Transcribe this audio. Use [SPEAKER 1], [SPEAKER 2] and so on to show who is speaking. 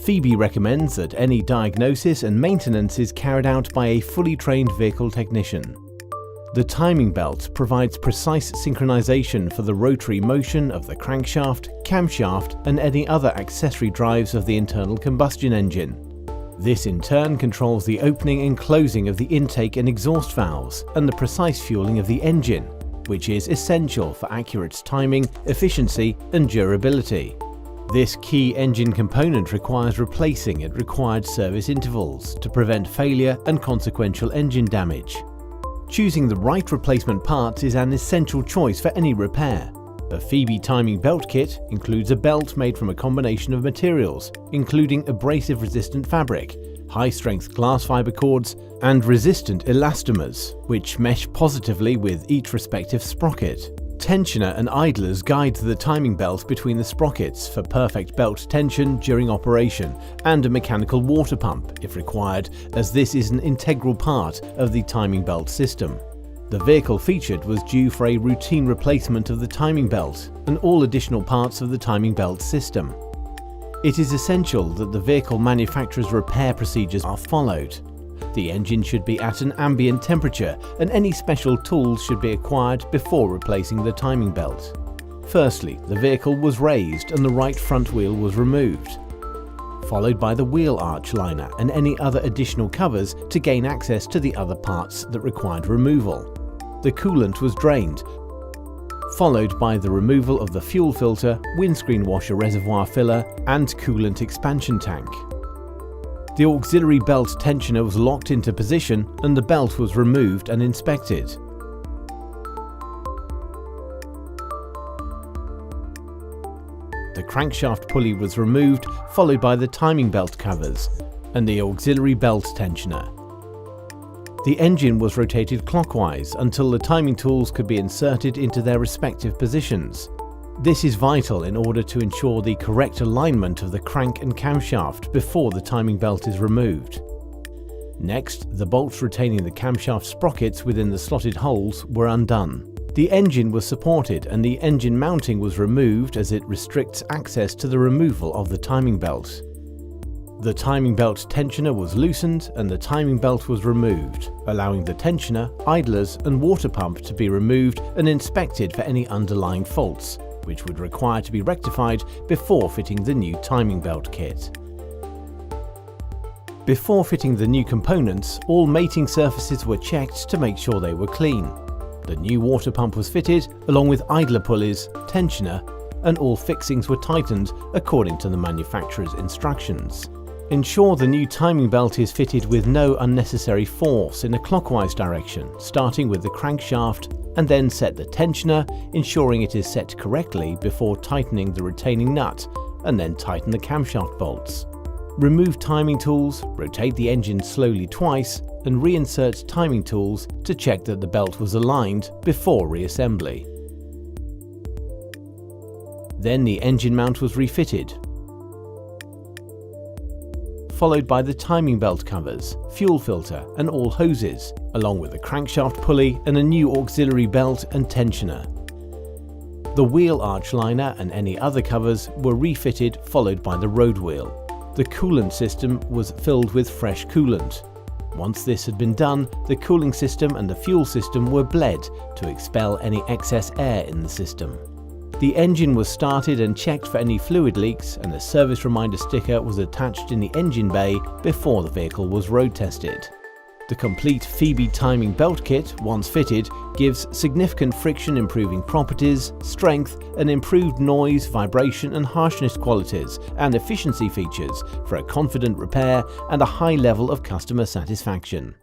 [SPEAKER 1] Phoebe recommends that any diagnosis and maintenance is carried out by a fully trained vehicle technician. The timing belt provides precise synchronization for the rotary motion of the crankshaft, camshaft, and any other accessory drives of the internal combustion engine. This in turn controls the opening and closing of the intake and exhaust valves and the precise fueling of the engine, which is essential for accurate timing, efficiency, and durability. This key engine component requires replacing at required service intervals to prevent failure and consequential engine damage. Choosing the right replacement parts is an essential choice for any repair. A Phoebe timing belt kit includes a belt made from a combination of materials, including abrasive-resistant fabric, high-strength glass fiber cords, and resistant elastomers, which mesh positively with each respective sprocket. Tensioner and idlers guide the timing belt between the sprockets for perfect belt tension during operation, and a mechanical water pump if required, as this is an integral part of the timing belt system. The vehicle featured was due for a routine replacement of the timing belt and all additional parts of the timing belt system. It is essential that the vehicle manufacturer's repair procedures are followed. The engine should be at an ambient temperature and any special tools should be acquired before replacing the timing belt. Firstly, the vehicle was raised and the right front wheel was removed, followed by the wheel arch liner and any other additional covers to gain access to the other parts that required removal. The coolant was drained, followed by the removal of the fuel filter, windscreen washer reservoir filler, and coolant expansion tank. The auxiliary belt tensioner was locked into position and the belt was removed and inspected. The crankshaft pulley was removed, followed by the timing belt covers and the auxiliary belt tensioner. The engine was rotated clockwise until the timing tools could be inserted into their respective positions. This is vital in order to ensure the correct alignment of the crank and camshaft before the timing belt is removed. Next, the bolts retaining the camshaft sprockets within the slotted holes were undone. The engine was supported and the engine mounting was removed as it restricts access to the removal of the timing belt. The timing belt tensioner was loosened and the timing belt was removed, allowing the tensioner, idlers, and water pump to be removed and inspected for any underlying faults, which would require to be rectified before fitting the new timing belt kit. Before fitting the new components, all mating surfaces were checked to make sure they were clean. The new water pump was fitted, along with idler pulleys, tensioner, and all fixings were tightened according to the manufacturer's instructions. Ensure the new timing belt is fitted with no unnecessary force in a clockwise direction, starting with the crankshaft, and then set the tensioner, ensuring it is set correctly before tightening the retaining nut, and then tighten the camshaft bolts. Remove timing tools, rotate the engine slowly twice, and reinsert timing tools to check that the belt was aligned before reassembly. Then the engine mount was refitted, followed by the timing belt covers, fuel filter, and all hoses, along with the crankshaft pulley and a new auxiliary belt and tensioner. The wheel arch liner and any other covers were refitted, followed by the road wheel. The coolant system was filled with fresh coolant. Once this had been done, the cooling system and the fuel system were bled to expel any excess air in the system. The engine was started and checked for any fluid leaks, and a service reminder sticker was attached in the engine bay before the vehicle was road tested. The complete Phoebe timing belt kit, once fitted, gives significant friction improving properties, strength, and improved noise, vibration, and harshness qualities and efficiency features for a confident repair and a high level of customer satisfaction.